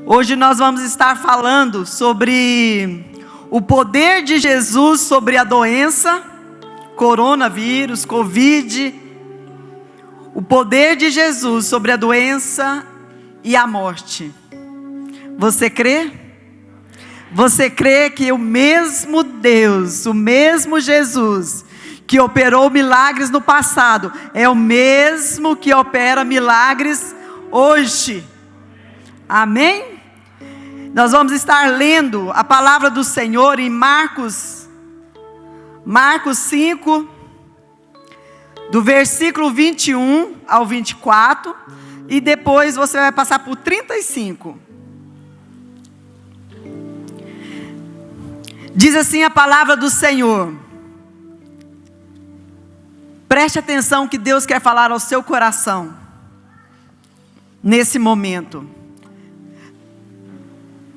Hoje nós vamos estar falando sobre o poder de Jesus sobre a doença, coronavírus, Covid. O poder de Jesus sobre a doença e a morte. Você crê? Você crê que o mesmo Deus, o mesmo Jesus, que operou milagres no passado, é o mesmo que opera milagres hoje? Amém? Nós vamos estar lendo a palavra do Senhor em Marcos 5, do versículo 21 ao 24, e depois você vai passar por 35. Diz assim a palavra do Senhor. Preste atenção que Deus quer falar ao seu coração nesse momento.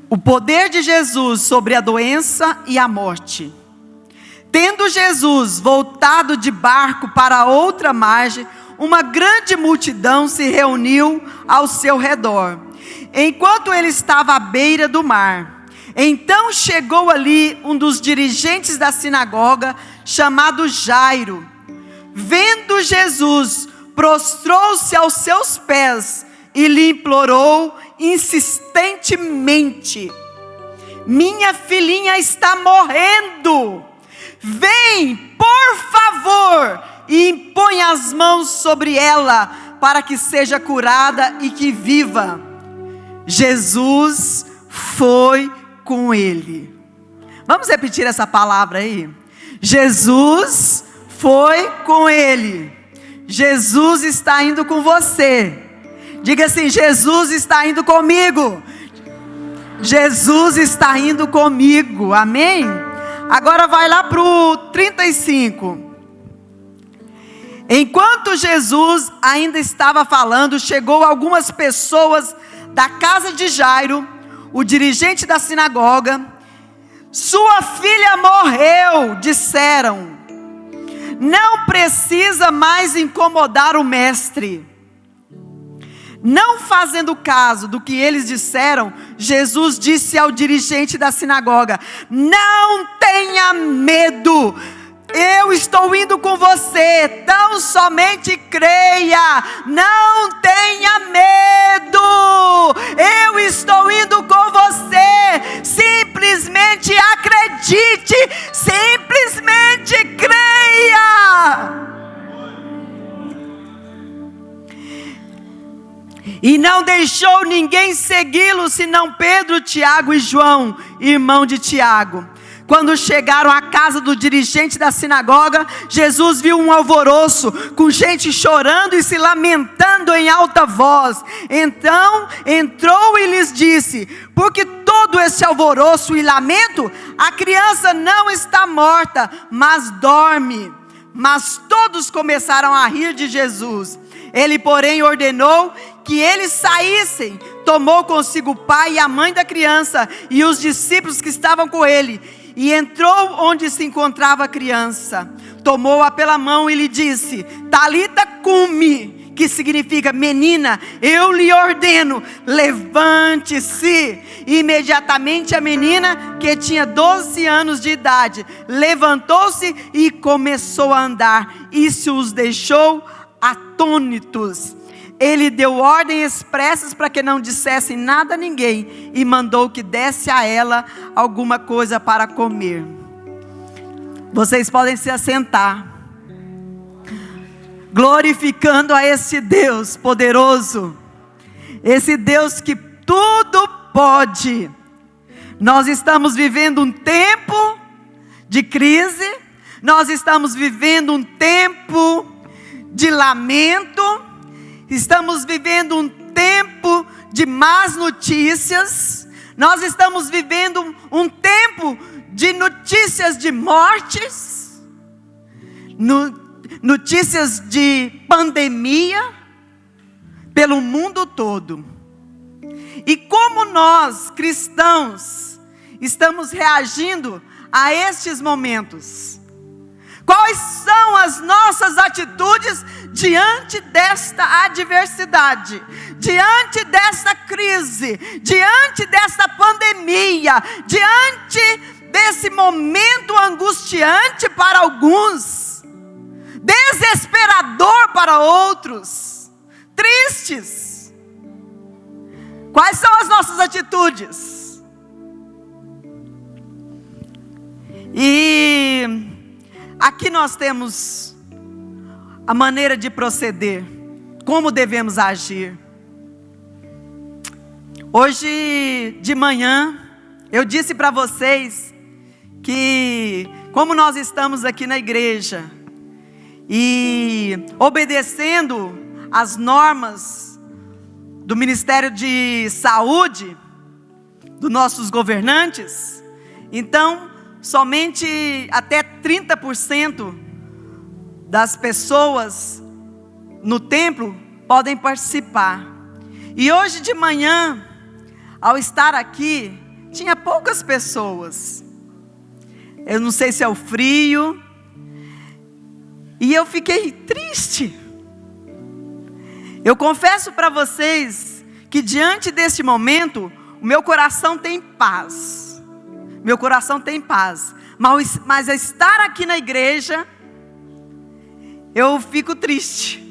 O poder de Jesus sobre a doença e a morte. Tendo Jesus voltado de barco para outra margem, uma grande multidão se reuniu ao seu redor, enquanto ele estava à beira do mar. Então chegou ali um dos dirigentes da sinagoga, chamado Jairo. Vendo Jesus, prostrou-se aos seus pés e lhe implorou insistentemente: minha filhinha está morrendo. Vem, por favor, e impõe as mãos sobre ela, para que seja curada e que viva. Jesus foi com ele. Vamos repetir essa palavra aí? Jesus foi com ele. Jesus está indo com você. Diga assim: Jesus está indo comigo. Jesus está indo comigo. Amém? Agora vai lá para o 35. Enquanto Jesus ainda estava falando, chegou algumas pessoas da casa de Jairo, o dirigente da sinagoga. Sua filha morreu, disseram. Não precisa mais incomodar o mestre. Não fazendo caso do que eles disseram, Jesus disse ao dirigente da sinagoga: não tenha medo, eu estou indo com você, tão somente creia, não tenha medo, eu estou indo com você, simplesmente acredite, simplesmente creia. E não deixou ninguém segui-lo, senão Pedro, Tiago e João, irmão de Tiago. Quando chegaram à casa do dirigente da sinagoga, Jesus viu um alvoroço, com gente chorando e se lamentando em alta voz. Então entrou e lhes disse: por que todo esse alvoroço e lamento? A criança não está morta, mas dorme. Mas todos começaram a rir de Jesus. Ele, porém, ordenou que eles saíssem. Tomou consigo o pai e a mãe da criança e os discípulos que estavam com ele, e entrou onde se encontrava a criança. Tomou-a pela mão e lhe disse: Talita cumi, que significa: menina, eu lhe ordeno, levante-se. Imediatamente a menina, que tinha 12 anos de idade, levantou-se e começou a andar. Isso os deixou atônitos. Ele deu ordens expressas para que não dissessem nada a ninguém, e mandou que desse a ela alguma coisa para comer. Vocês podem se assentar. Glorificando a esse Deus poderoso, esse Deus que tudo pode. Nós estamos vivendo um tempo de crise, nós estamos vivendo um tempo de lamento, estamos vivendo um tempo de más notícias, nós estamos vivendo um tempo de notícias de mortes, notícias de pandemia pelo mundo todo. E como nós, cristãos, estamos reagindo a estes momentos? Quais são as nossas atitudes diante desta adversidade, diante desta crise, diante desta pandemia, diante desse momento angustiante para alguns, desesperador para outros, tristes? Quais são as nossas atitudes? E aqui nós temos a maneira de proceder, como devemos agir. Hoje de manhã, eu disse para vocês que, como nós estamos aqui na igreja, e obedecendo as normas do Ministério de Saúde, dos nossos governantes, então, somente até 30% das pessoas no templo podem participar. E hoje de manhã, ao estar aqui, tinha poucas pessoas. Eu não sei se é o frio. E eu fiquei triste. Eu confesso para vocês que diante deste momento, o meu coração tem paz. Meu coração tem paz. Mas estar aqui na igreja, eu fico triste.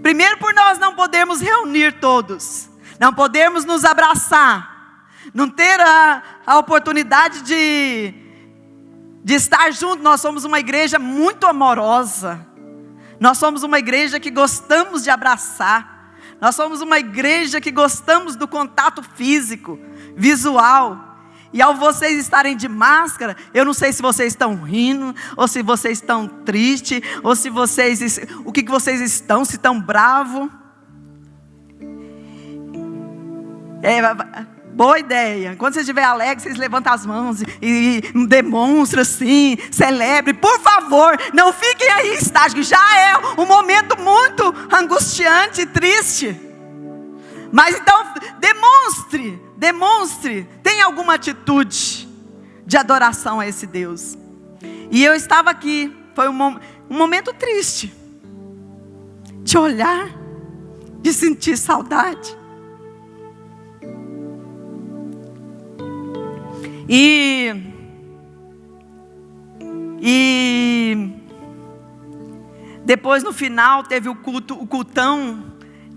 Primeiro por nós não podermos reunir todos. Não podermos nos abraçar. Não ter a oportunidade de estar junto. Nós somos uma igreja muito amorosa. Nós somos uma igreja que gostamos de abraçar. Nós somos uma igreja que gostamos do contato físico, visual. E ao vocês estarem de máscara, eu não sei se vocês estão rindo, ou se vocês estão tristes, ou se vocês, o que vocês estão, se estão bravos. Boa ideia. Quando você estiver alegre, vocês levantam as mãos e demonstram assim, celebre. Por favor, não fiquem aí estáticos. Já é um momento muito angustiante e triste. Mas então, demonstre, tenha alguma atitude de adoração a esse Deus. E eu estava aqui, foi um momento triste, de olhar, de sentir saudade. E depois no final teve o cultão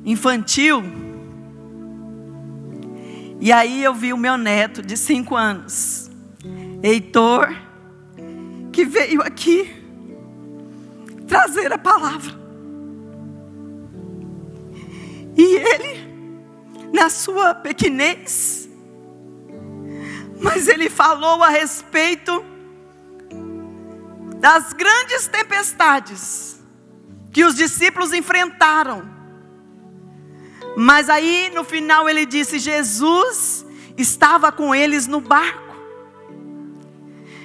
infantil. E aí eu vi o meu neto de 5 anos, Heitor, que veio aqui trazer a palavra. E ele, na sua pequenez, mas ele falou a respeito das grandes tempestades que os discípulos enfrentaram. Mas aí no final ele disse: Jesus estava com eles no barco.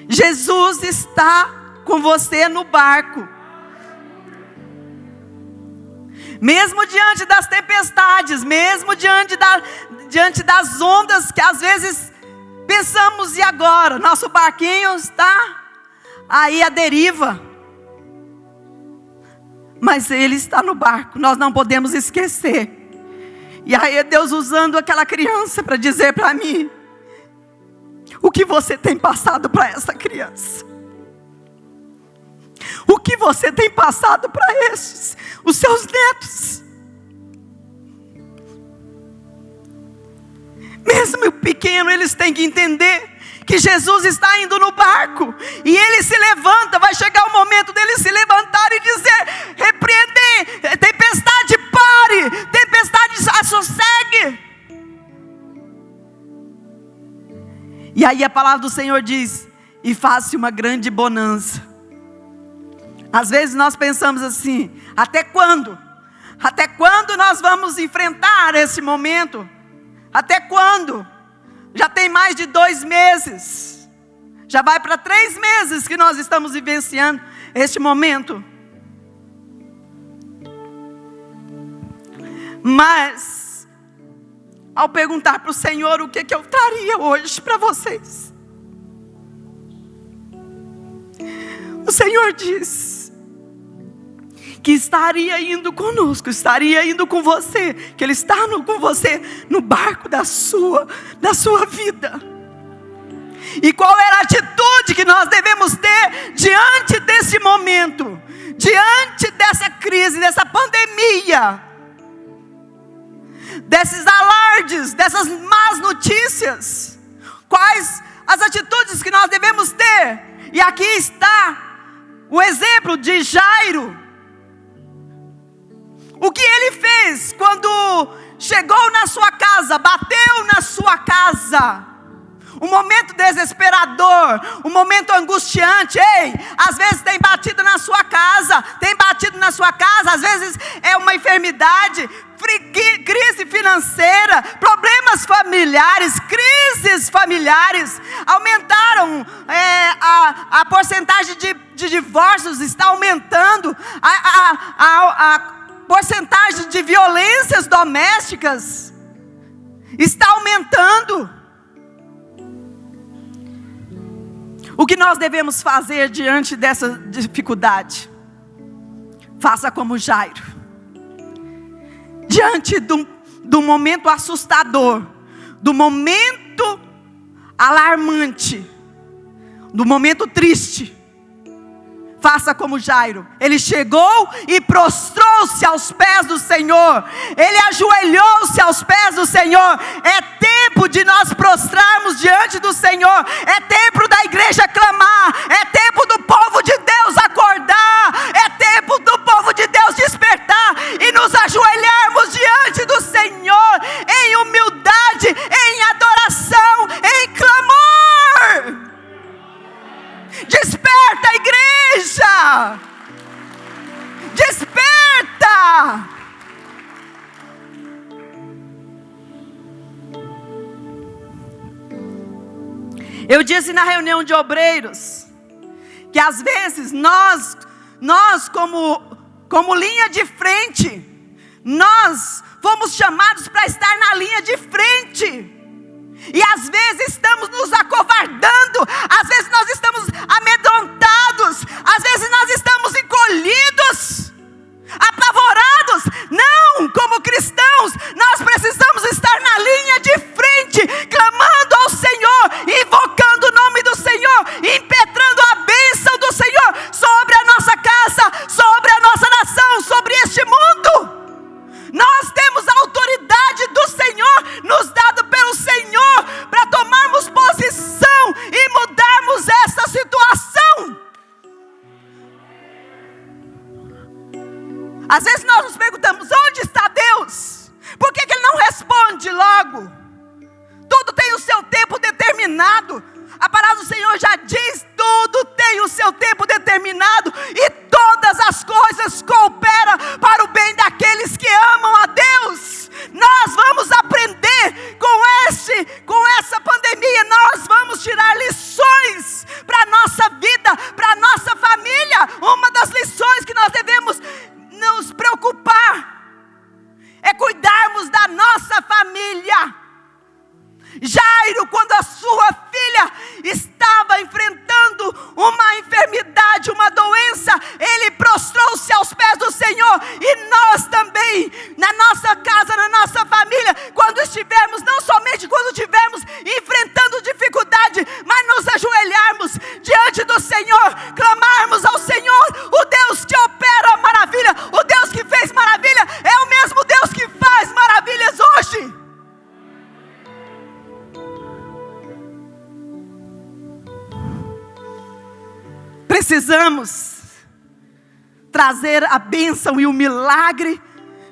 Jesus está com você no barco. Mesmo diante das tempestades, mesmo diante das ondas que às vezes pensamos, e agora? Nosso barquinho está aí à deriva. Mas Ele está no barco, nós não podemos esquecer. E aí é Deus usando aquela criança para dizer para mim: o que você tem passado para essa criança? O que você tem passado para esses, os seus netos? Mesmo pequeno, eles têm que entender que Jesus está indo no barco. E ele se levanta, vai chegar o momento dele se levantar e dizer: repreender, tempestade pare, tempestade sossegue. E aí a palavra do Senhor diz: e faça uma grande bonança. Às vezes nós pensamos assim: até quando? Até quando nós vamos enfrentar esse momento? Até quando? Já tem mais de 2 meses. Já vai para 3 meses que nós estamos vivenciando este momento. Mas, ao perguntar para o Senhor o que eu traria hoje para vocês, O Senhor diz que estaria indo conosco, estaria indo com você, que Ele está com você no barco da sua vida. E qual era a atitude que nós devemos ter diante desse momento, diante dessa crise, dessa pandemia, desses alardes, dessas más notícias? Quais as atitudes que nós devemos ter? E aqui está o exemplo de Jairo. O que ele fez quando chegou na sua casa, bateu na sua casa? Um momento desesperador, um momento angustiante. Ei, às vezes tem batido na sua casa, às vezes é uma enfermidade, crise financeira, problemas familiares, crises familiares. Aumentaram, a porcentagem de divórcios está aumentando, a porcentagem de violências domésticas está aumentando. O que nós devemos fazer diante dessa dificuldade? Faça como Jairo. Diante do momento assustador, do momento alarmante, do momento triste, faça como Jairo. Ele chegou e prostrou-se aos pés do Senhor. Ele ajoelhou-se aos pés do Senhor. É tempo de nós prostrarmos diante do Senhor. É tempo da igreja clamar. É tempo do povo de Deus acordar. É tempo do povo de Deus despertar e nos ajoelharmos diante do Senhor em humildade, em adoração, em clamor. Desperta, igreja! Desperta! Eu disse na reunião de obreiros que às vezes nós como linha de frente, nós fomos chamados para estar na linha de frente. E às vezes estamos nos acovardando, às vezes nós estamos amedrontados, às vezes nós estamos encolhidos, apavorados. Não, como cristãos, nós precisamos estar na linha de frente, clamando ao Senhor, invocando o nome do Senhor, impetrando a bênção do Senhor sobre a nossa casa, sobre a nossa nação, sobre este mundo. Nós temos a autoridade do Senhor, nos dado pelo Senhor, para tomarmos posição e mudarmos essa situação. Às vezes nós nos perguntamos: onde está Deus? Por que Ele não responde logo? Tudo tem o seu tempo determinado. A palavra do Senhor já diz: tudo tem o seu tempo determinado, e todas as coisas cooperam para o bem daqueles que amam a Deus. Nós vamos aprender com essa pandemia, nós vamos tirar lições para a nossa vida, para a nossa família. Uma das lições que nós devemos nos preocupar é cuidarmos da nossa família. Jairo, quando a sua filha estava enfrentando uma enfermidade, uma doença, ele prostrou-se aos pés do Senhor. E nós também, na nossa casa, na nossa família, quando estivermos, não somente quando estivermos enfrentando dificuldade, mas nos ajoelharmos diante do Senhor, clamarmos ao Senhor, o Deus que opera a maravilha, o Deus que fez maravilha, é o mesmo Deus que faz maravilhas hoje. Precisamos trazer a bênção e o milagre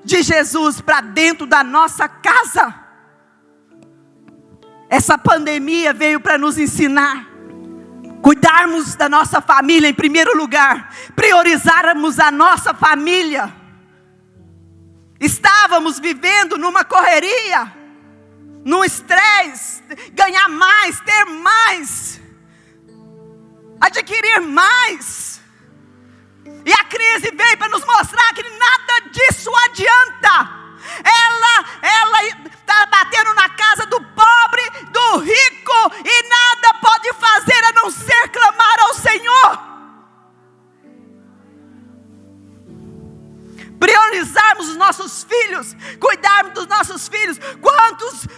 de Jesus para dentro da nossa casa. Essa pandemia veio para nos ensinar, cuidarmos da nossa família em primeiro lugar, priorizarmos a nossa família. Estávamos vivendo numa correria, num estresse, ganhar mais, ter mais, adquirir mais. E a crise veio para nos mostrar que nada disso adianta. Ela está batendo na casa do pobre, do rico, e nada pode fazer a não ser clamar ao Senhor. filhos, cuidarmos dos nossos filhos.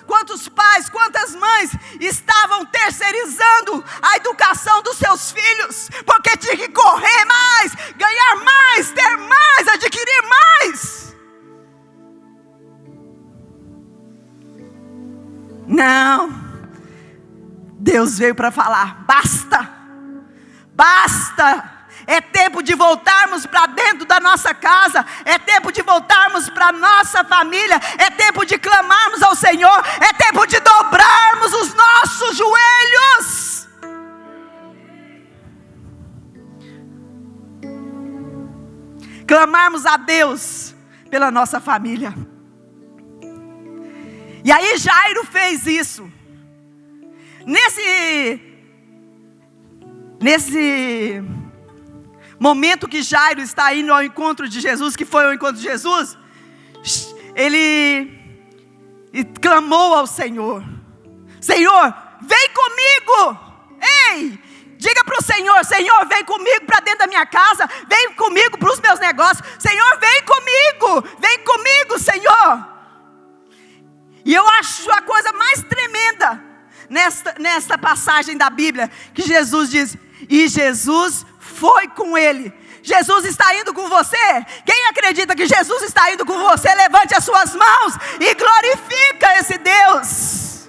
Quantos pais, quantas mães estavam terceirizando a educação dos seus filhos, porque tinha que correr mais, ganhar mais, ter mais, adquirir mais. Não, Deus veio para falar: basta, basta. É tempo de voltarmos para dentro da nossa casa, é tempo de voltarmos para a nossa família, é tempo de clamarmos ao Senhor, é tempo de dobrarmos os nossos joelhos. Clamarmos a Deus pela nossa família. E aí Jairo fez isso. Nesse momento que Jairo está indo ao encontro de Jesus, que foi ao encontro de Jesus, ele clamou ao Senhor: Senhor, vem comigo. Ei, diga para o Senhor: Senhor, vem comigo para dentro da minha casa, vem comigo para os meus negócios. Senhor, vem comigo, Senhor. E eu acho a coisa mais tremenda nesta passagem da Bíblia, que Jesus diz: e Jesus foi com ele. Jesus está indo com você. Quem acredita que Jesus está indo com você, levante as suas mãos e glorifica esse Deus.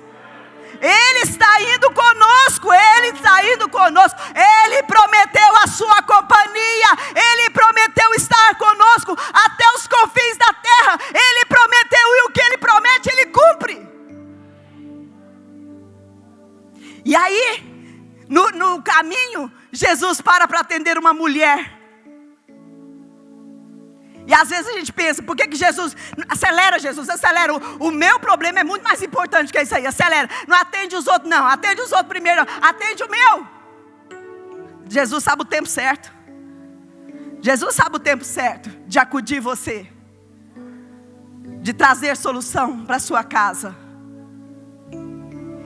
Ele está indo conosco, Ele está indo conosco. Ele prometeu a sua companhia, Ele prometeu estar conosco até os confins da terra. Ele prometeu, e o que Ele promete, Ele cumpre. E aí, no caminho, Jesus para atender uma mulher. E às vezes a gente pensa: por que Jesus, acelera, o meu problema é muito mais importante que isso aí, acelera, não atende os outros não, atende os outros primeiro, atende o meu. Jesus sabe o tempo certo, Jesus sabe o tempo certo de acudir você, de trazer solução para a sua casa.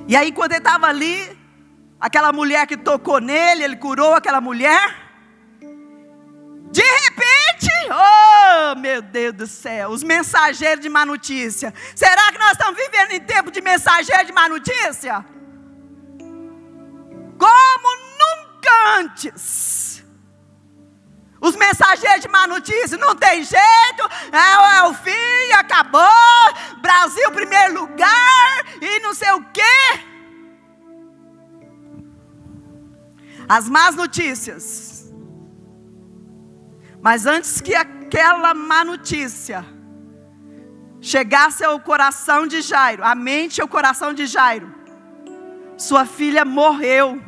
E aí quando ele estava ali, aquela mulher que tocou nele, ele curou aquela mulher. De repente, oh meu Deus do céu, os mensageiros de má notícia. Será que nós estamos vivendo em tempo de mensageiro de má notícia? Como nunca antes. Os mensageiros de má notícia: não tem jeito, é o fim, acabou, Brasil primeiro lugar, e não sei o quê. As más notícias. Mas antes que aquela má notícia chegasse ao coração de Jairo, a mente e o coração de Jairo, sua filha morreu.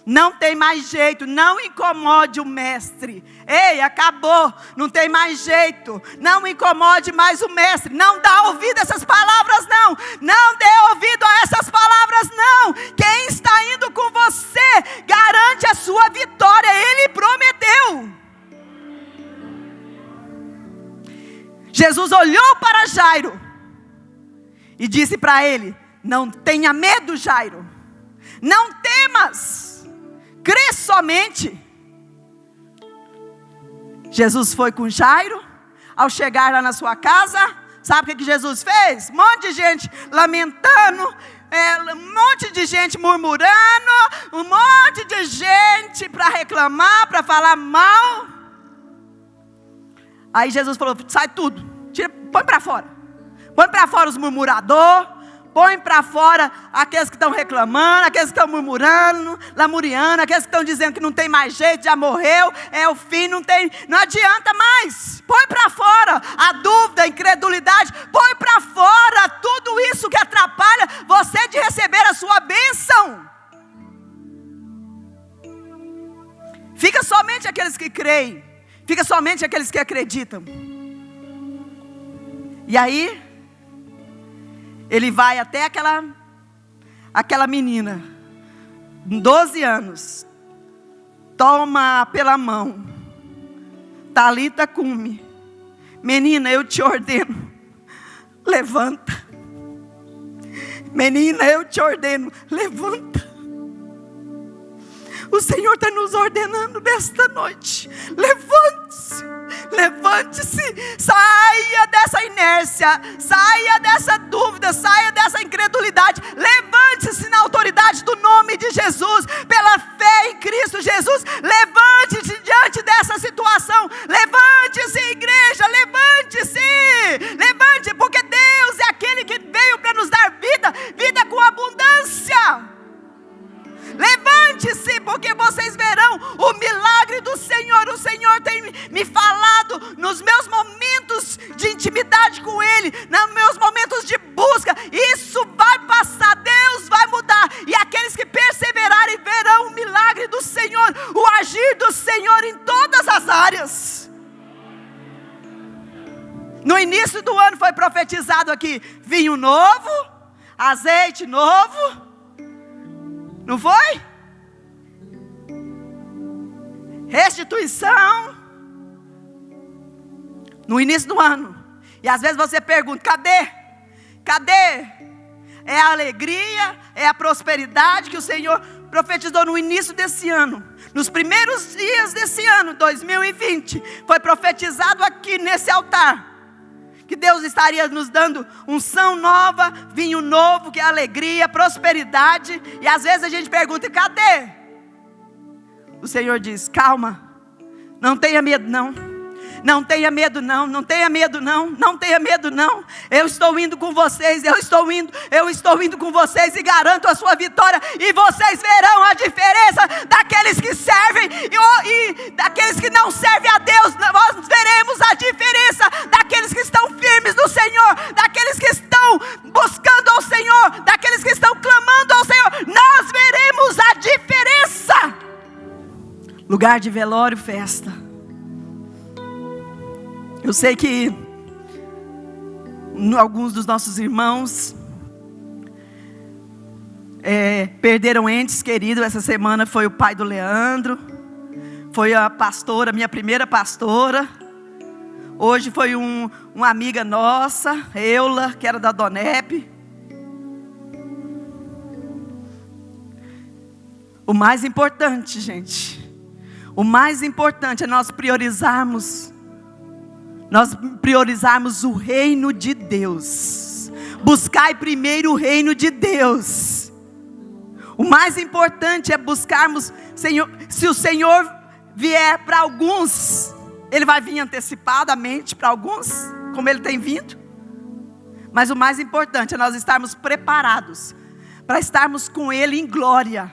Não tem mais jeito, não incomode o mestre. Ei, acabou, não tem mais jeito, não incomode mais o mestre. Não dá ouvido a essas palavras não, não dê ouvido a essas palavras não. Quem está indo com você garante a sua vitória, Ele prometeu. Jesus olhou para Jairo e disse para ele: não tenha medo, Jairo, não temas, crê somente. Jesus foi com Jairo. Ao chegar lá na sua casa, sabe o que Jesus fez? Um monte de gente lamentando, um monte de gente murmurando, um monte de gente para reclamar, para falar mal. Aí Jesus falou: sai tudo, tira, põe para fora. Põe para fora os murmuradores, põe para fora aqueles que estão reclamando, aqueles que estão murmurando, lamuriando, aqueles que estão dizendo que não tem mais jeito, já morreu, é o fim, não adianta mais. Põe para fora a dúvida, a incredulidade, põe para fora tudo isso que atrapalha você de receber a sua bênção. Fica somente aqueles que creem, fica somente aqueles que acreditam. E aí ele vai até aquela menina, 12 anos, toma pela mão: Talita cumi, menina, eu te ordeno, levanta. Menina, eu te ordeno, levanta. O Senhor está nos ordenando nesta noite: levanta. levante-se. Levante-se, saia dessa inércia, saia dessa dúvida, saia dessa incredulidade. Levante-se na autoridade do nome de Jesus, pela fé em Cristo Jesus. Levante-se diante dessa situação. Levante-se, igreja, levante-se. Levante, porque Deus é aquele que veio para nos dar vida, vida com abundância. Levante-se, porque vocês verão o milagre do Senhor. O Senhor tem me falado nos meus momentos de intimidade com Ele, nos meus momentos de busca. Isso vai passar, Deus vai mudar. E aqueles que perseverarem verão o milagre do Senhor, o agir do Senhor em todas as áreas. No início do ano foi profetizado aqui: vinho novo, azeite novo. Não foi? Restituição. No início do ano. E às vezes você pergunta: cadê? Cadê? É a alegria, é a prosperidade que o Senhor profetizou no início desse ano. Nos primeiros dias desse ano, 2020, foi profetizado aqui nesse altar que Deus estaria nos dando unção nova, vinho novo, que é alegria, prosperidade. E às vezes a gente pergunta: cadê? O Senhor diz: calma, não tenha medo não. Não tenha medo não, não tenha medo não, não tenha medo não. Eu estou indo com vocês, eu estou indo com vocês e garanto a sua vitória. E vocês verão a diferença daqueles que servem e daqueles que não servem a Deus. Nós veremos a diferença daqueles que estão firmes no Senhor, daqueles que estão buscando ao Senhor, daqueles que estão clamando ao Senhor. Nós veremos a diferença. Lugar de velório, festa. Eu sei que alguns dos nossos irmãos perderam entes queridos. Essa semana foi o pai do Leandro, foi a pastora, minha primeira pastora. Hoje foi uma amiga nossa, Eula, que era da Donep. O mais importante, gente, o mais importante é nós priorizarmos o reino de Deus. Buscai primeiro o reino de Deus. O mais importante é buscarmos, Senhor. Se o Senhor vier para alguns, Ele vai vir antecipadamente para alguns, como Ele tem vindo. Mas o mais importante é nós estarmos preparados para estarmos com Ele em glória.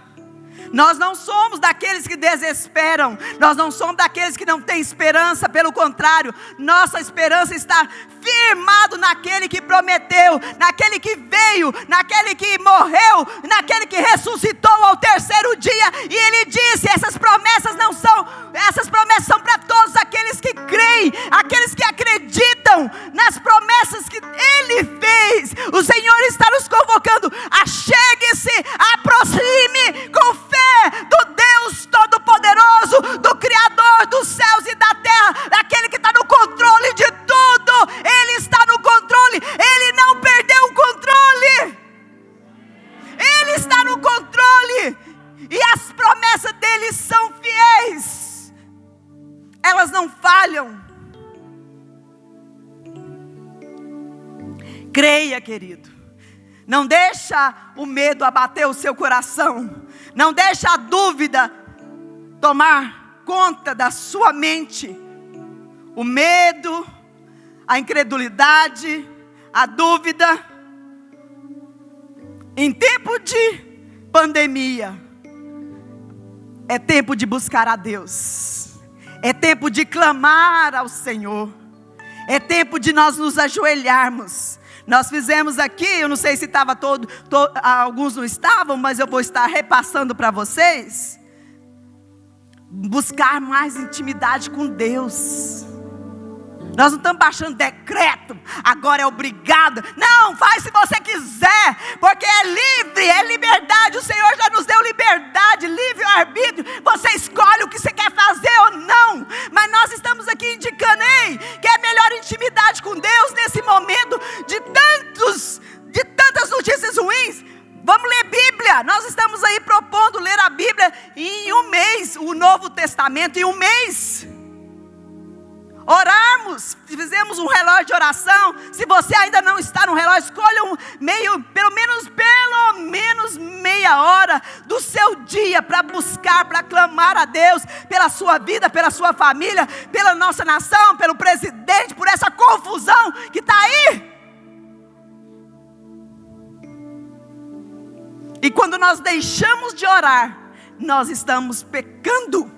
Nós não somos daqueles que desesperam, nós não somos daqueles que não têm esperança, pelo contrário, nossa esperança está firmado naquele que prometeu, naquele que veio, naquele que morreu, naquele que ressuscitou ao terceiro dia. E Ele disse: essas promessas são para todos aqueles que creem, aqueles que acreditam nas promessas que Ele fez. O Senhor está nos convocando: achegue-se, aproxime com fé do Deus Todo-Poderoso, do Criador dos céus e da terra, daquele que está no controle de tudo. Ele está no controle, Ele não perdeu o controle, Ele está no controle, e as promessas dEle são fiéis, elas não falham. Creia, querido, não deixa o medo abater o seu coração, não deixa a dúvida tomar conta da sua mente. O medo, a incredulidade, a dúvida. Em tempo de pandemia, é tempo de buscar a Deus, é tempo de clamar ao Senhor, é tempo de nós nos ajoelharmos. Nós fizemos aqui, eu não sei se estava alguns não estavam, mas eu vou estar repassando para vocês. Buscar mais intimidade com Deus. Nós não estamos baixando decreto, agora é obrigado. Não, faz se você quiser, porque é livre, é liberdade. O Senhor já nos deu liberdade, livre-arbítrio. Você escolhe o que você quer fazer ou não. Mas nós estamos aqui indicando, que é melhor intimidade com Deus nesse momento de tantas notícias ruins. Vamos ler Bíblia. Nós estamos aí propondo ler a Bíblia em um mês, o Novo Testamento em um mês. orarmos, fizemos um relógio de oração. Se você ainda não está no relógio, escolha pelo menos meia hora do seu dia para buscar, para clamar a Deus pela sua vida, pela sua família, pela nossa nação, pelo presidente, por essa confusão que está aí. E quando nós deixamos de orar, nós estamos pecando.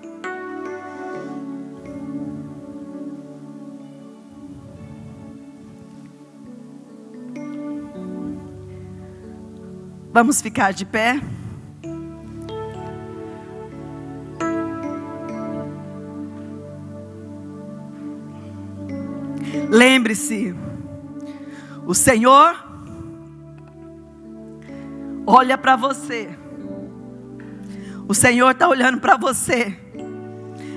Vamos ficar de pé. Lembre-se, o Senhor olha para você. O Senhor está olhando para você.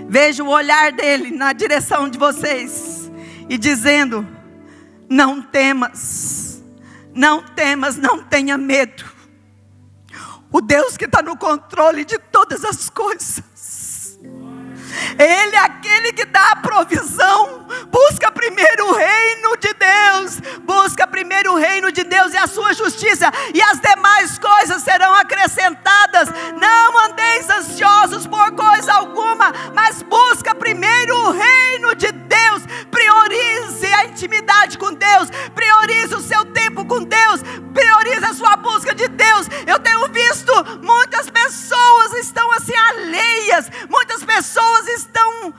Veja o olhar dele na direção de vocês e dizendo: não temas, não temas, não tenha medo. O Deus que está no controle de todas as coisas, Ele é aquele que dá a provisão. Busca primeiro o reino de Deus. Busca primeiro o reino de Deus e a sua justiça, e as demais coisas serão acrescentadas. Não andeis ansiosos por coisa alguma, mas busca primeiro o reino de Deus. Priorize a intimidade com Deus. Priorize o seu tempo com Deus. Priorize a sua busca de Deus. Eu tenho visto muitas pessoas estão assim alheias. Muitas pessoas estão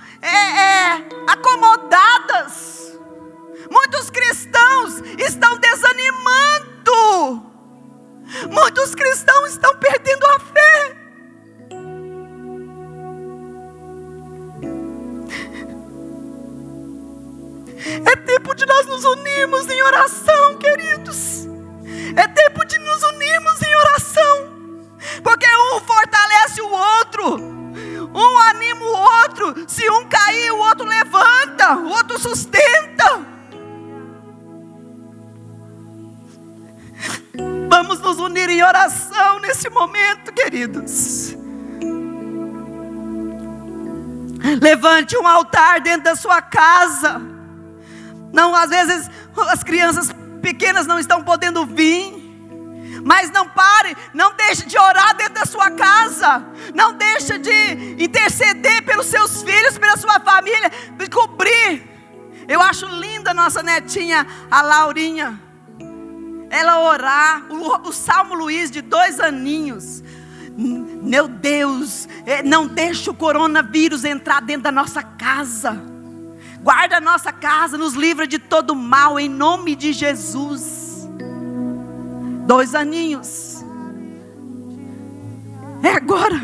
acomodadas. Muitos cristãos estão desanimando. Muitos cristãos estão perdendo a fé. É tempo de nós nos unirmos em oração, queridos. É tempo de nos unirmos em oração. Porque um fortalece o outro. Um anima o outro. Se um cair, o outro levanta. O outro sustenta. Vamos nos unir em oração nesse momento, queridos. Levante um altar dentro da sua casa. Não, às vezes as crianças pequenas não estão podendo vir. Mas não pare, não deixe de orar dentro da sua casa. Não deixe de interceder pelos seus filhos, pela sua família, de cobrir. Eu acho linda a nossa netinha, a Laurinha. Ela orar, o Salmo Luiz de 2 aninhos. Meu Deus, não deixe o coronavírus entrar dentro da nossa casa. Guarda a nossa casa, nos livra de todo mal, em nome de Jesus. 2 aninhos. É agora.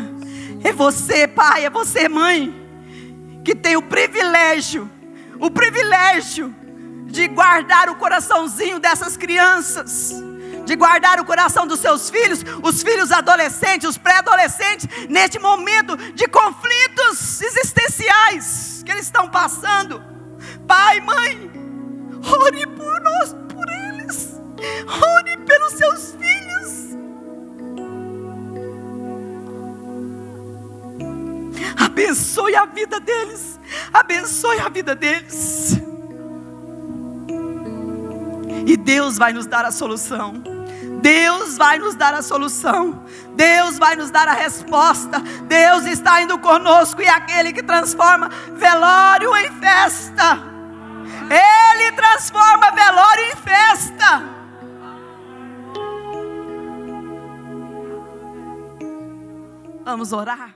É você, pai, é você, mãe, que tem o privilégio de guardar o coraçãozinho dessas crianças, de guardar o coração dos seus filhos, os filhos adolescentes, os pré-adolescentes, neste momento de conflitos existenciais que eles estão passando. Pai, mãe, ore por nós, por eles. Ore pelos seus filhos. Abençoe a vida deles. Abençoe a vida deles. E Deus vai nos dar a solução. Deus vai nos dar a solução. Deus vai nos dar a resposta. Deus está indo conosco. E é aquele que transforma velório em festa. Ele transforma velório em festa. Vamos orar?